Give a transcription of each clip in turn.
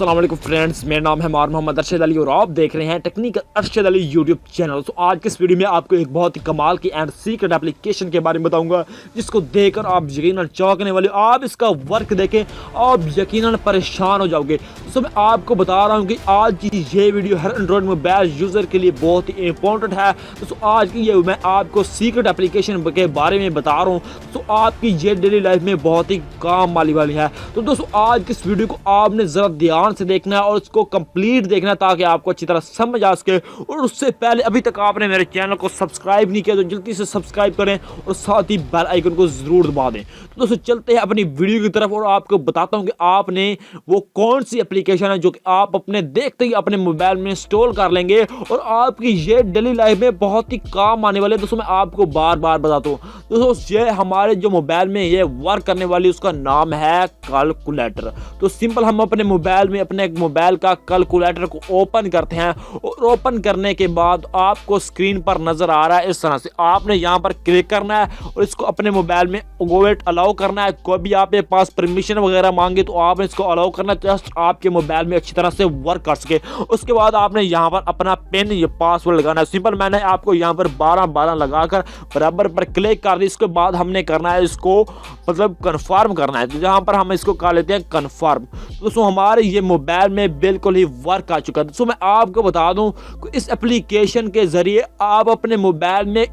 अस्सलाम वालेकुम फ्रेंड्स, मेरा नाम है मोहम्मद अरशद अली और आप देख रहे हैं technical Arshad Ali YouTube channel. तो आज के इस वीडियो में आपको एक बहुत ही कमाल की एंड सीक्रेट एप्लीकेशन के बारे में बताऊंगा, जिसको देखकर आप यकीनन चौंकने वाले। आप इसका वर्क देखें, आप यकीनन परेशान हो जाओगे। तो मैं आपको बता रहा हूँ कि आज की ये वीडियो हर एंड्रॉइड मोबाइल यूज़र के लिए बहुत ही इंपॉर्टेंट है। तो आज की ये मैं आपको सीक्रेट एप्लीकेशन के बारे में बता रहा हूँ, तो आपकी ये डेली लाइफ में बहुत ही काम वाली है। तो दोस्तों आज की इस वीडियो को आपने ज़रा ध्यान से देखना है और उसको कंप्लीट देखना है, ताकि आपको अच्छी तरह समझ आ सके। और उससे पहले अभी तक आपने मेरे चैनल को सब्सक्राइब नहीं किया तो जल्दी से सब्सक्राइब करें और साथ ही बेल आइकन को ज़रूर दबा दें। तो दोस्तों चलते हैं अपनी वीडियो की तरफ और आपको बताता हूँ कि आपने वो कौन सी एप्लीकेशन है जो कि आप अपने देखते ही अपने मोबाइल में इंस्टॉल कर लेंगे और आपकी ये डेली लाइफ में बहुत ही काम आने वाले। दोस्तों मैं आपको बार बार बताता हूँ। दोस्तों ये हमारे जो मोबाइल में ये वर्क करने वाली उसका नाम है कैलकुलेटर। तो सिंपल हम अपने मोबाइल में अपने मोबाइल का कैलकुलेटर को ओपन करते हैं और ओपन करने के बाद आपको स्क्रीन पर नजर आ रहा है इस तरह से। आपने यहाँ पर क्लिक करना है और इसको अपने मोबाइल में गोवेट अलाउ करना है। कोई भी आपके पास परमिशन वगैरह मांगे तो आपने इसको अलाउ करना है, जस्ट आपके मोबाइल में अच्छी तरह से वर्क कर सके। उसके बाद आपने यहाँ पर अपना पिन या पासवर्ड लगाना है। सिंपल मैंने आपको यहाँ पर 12 लगाकर बराबर पर क्लिक कर दी। इसके बाद हमने करना है इसको मतलब कन्फर्म करना है। तो यहाँ पर हम इसको कर लेते हैं कन्फर्म। दोस्तों हमारे ये मोबाइल में बिल्कुल ही वर्क आ चुका है। दोस्तों मैं आपको बता दूं कि इस एप्लीकेशन के जरिए आप अपने मोबाइल में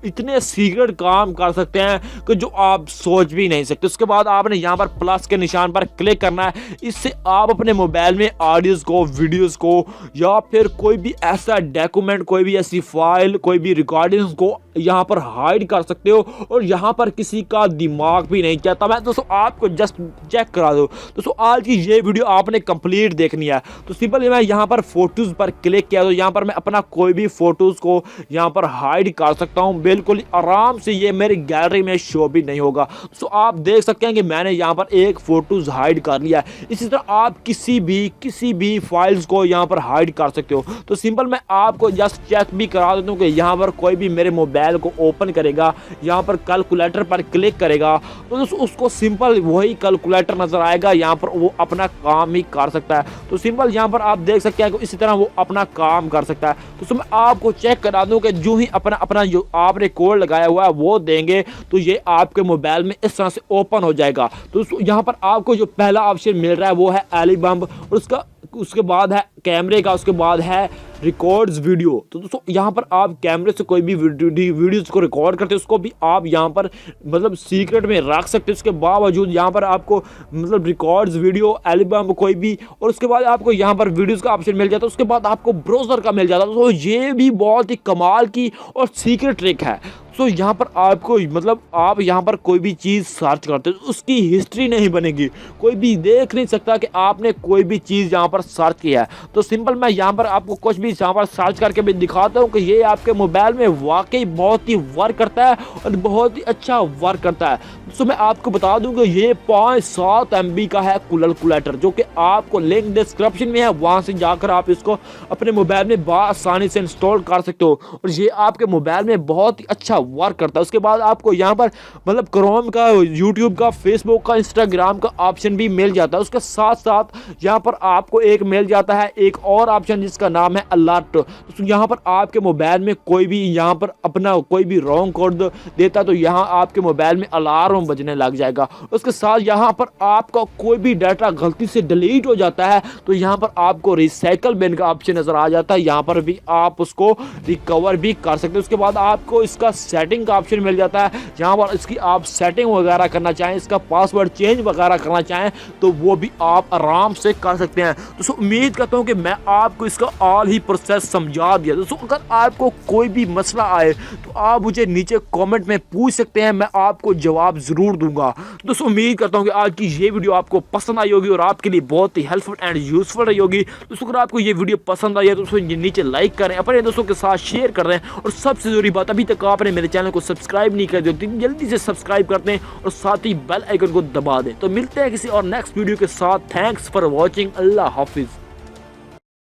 इतने सीक्रेट काम कर सकते हैं कि जो आप सोच भी नहीं सकते। उसके बाद आपने यहाँ पर प्लस के निशान पर क्लिक करना है। इससे आप अपने मोबाइल में ऑडियोज़ को, वीडियोज़ को या फिर कोई भी ऐसा डॉक्यूमेंट, कोई भी ऐसी फाइल, कोई भी रिकॉर्डिंग्स को यहाँ पर हाइड कर सकते हो और यहाँ पर किसी का दिमाग भी नहीं चाहता। मैं दोस्तों आपको जस्ट चेक करा दो। दोस्तों आज की ये वीडियो आपने कंप्लीट देखनी है। तो सिंपल मैं यहाँ पर फोटोज़ पर क्लिक किया तो यहाँ पर मैं अपना कोई भी फोटोज़ को यहाँ पर हाइड कर सकता हूँ बिल्कुल आराम से। ये मेरी गैलरी में शो भी नहीं होगा। तो आप देख सकते हैं कि मैंने यहाँ पर एक फोटोज़ हाइड कर लिया है। इसी तरह आप किसी भी फाइल्स को यहाँ पर हाइड कर सकते हो। तो सिंपल मैं आपको जस्ट चेक भी करा देता हूँ कि यहाँ पर कोई भी मेरे मोबाइल को ओपन करेगा, यहाँ पर कैलकुलेटर पर क्लिक करेगा तो उसको सिंपल वही कैलकुलेटर नजर आएगा। यहाँ पर वो अपना काम ही कर सकता है। तो सिंपल यहाँ पर आप देख सकते हैं कि इसी तरह वो अपना काम कर सकता है। तो मैं आपको चेक करा दूं कि जो ही अपना जो आपने कोड लगाया हुआ है वो देंगे तो ये आपके मोबाइल में इस तरह से ओपन हो जाएगा। तो यहाँ पर आपको जो पहला ऑप्शन मिल रहा है वो है एलिबम और उसके बाद है कैमरे का, उसके बाद है रिकॉर्ड्स वीडियो। तो दोस्तों यहाँ पर आप कैमरे से कोई भी वीडियोस को रिकॉर्ड करते हैं उसको भी आप यहाँ पर मतलब सीक्रेट में रख सकते हैं। उसके बावजूद यहाँ पर आपको मतलब रिकॉर्ड्स वीडियो एल्बम कोई भी, और उसके बाद आपको यहाँ पर वीडियोस का ऑप्शन मिल जाता है। उसके बाद आपको ब्राउज़र का मिल जाता है। तो ये भी बहुत ही कमाल की और सीक्रेट ट्रिक है। तो यहाँ पर आपको मतलब आप यहाँ पर कोई भी चीज़ सर्च करते हो उसकी हिस्ट्री नहीं बनेगी, कोई भी देख नहीं सकता कि आपने कोई भी चीज़ यहाँ पर सर्च किया है। तो सिंपल मैं यहाँ पर आपको कुछ भी यहाँ पर सर्च करके भी दिखाता हूँ कि ये आपके मोबाइल में वाकई बहुत ही वर्क करता है और बहुत ही अच्छा वर्क करता है। तो मैं आपको बता दूँ कि ये 5-7 MB का है कैलकुलेटर, जो कि आपको लिंक डिस्क्रिप्शन में है, वहाँ से जाकर आप इसको अपने मोबाइल में आसानी से इंस्टॉल कर सकते हो और ये आपके मोबाइल में बहुत ही अच्छा वर्क करता है। उसके बाद आपको यहाँ पर मतलब क्रोम का, यूट्यूब का, फेसबुक का, इंस्टाग्राम का ऑप्शन भी मिल जाता है। उसके साथ साथ यहाँ पर आपको एक मिल जाता है एक और ऑप्शन जिसका नाम है अलर्ट। तो यहाँ पर आपके मोबाइल में कोई भी यहाँ पर अपना कोई भी रॉन्ग कोड देता तो यहाँ आपके मोबाइल में अलार्म बजने लग जाएगा। उसके साथ यहाँ पर आपका कोई भी डाटा गलती से डिलीट हो जाता है तो यहाँ पर आपको रिसाइकल बिन का ऑप्शन नजर आ जाता है। यहाँ पर भी आप उसको रिकवर भी कर सकते हैं। उसके बाद आपको इसका सेटिंग का ऑप्शन मिल जाता है। यहाँ पर इसकी आप सेटिंग वगैरह करना चाहें, इसका पासवर्ड चेंज वगैरह करना चाहें तो वो भी आप आराम से कर सकते हैं। दोस्तों उम्मीद करता हूँ कि मैं आपको इसका ऑल ही प्रोसेस समझा दिया। दोस्तों अगर आपको कोई भी मसला आए तो आप मुझे नीचे कमेंट में पूछ सकते हैं, मैं आपको जवाब ज़रूर दूंगा। दोस्तों उम्मीद करता हूँ कि आज की ये वीडियो आपको पसंद आई होगी और आपके लिए बहुत ही हेल्पफुल एंड यूजफुल रही होगी। दोस्तों अगर आपको ये वीडियो पसंद आई है तो दोस्तों नीचे लाइक करें, अपने दोस्तों के साथ शेयर कर रहे हैं और सबसे ज़रूरी बात अभी तक आपने मेरे चैनल को सब्सक्राइब नहीं कर दिया जल्दी से सब्सक्राइब करते हैं और साथ ही बेल आइकन को दबा दें। तो मिलते हैं किसी और नेक्स्ट वीडियो के साथ। Thanks for watching. अल्लाह हाफिज़।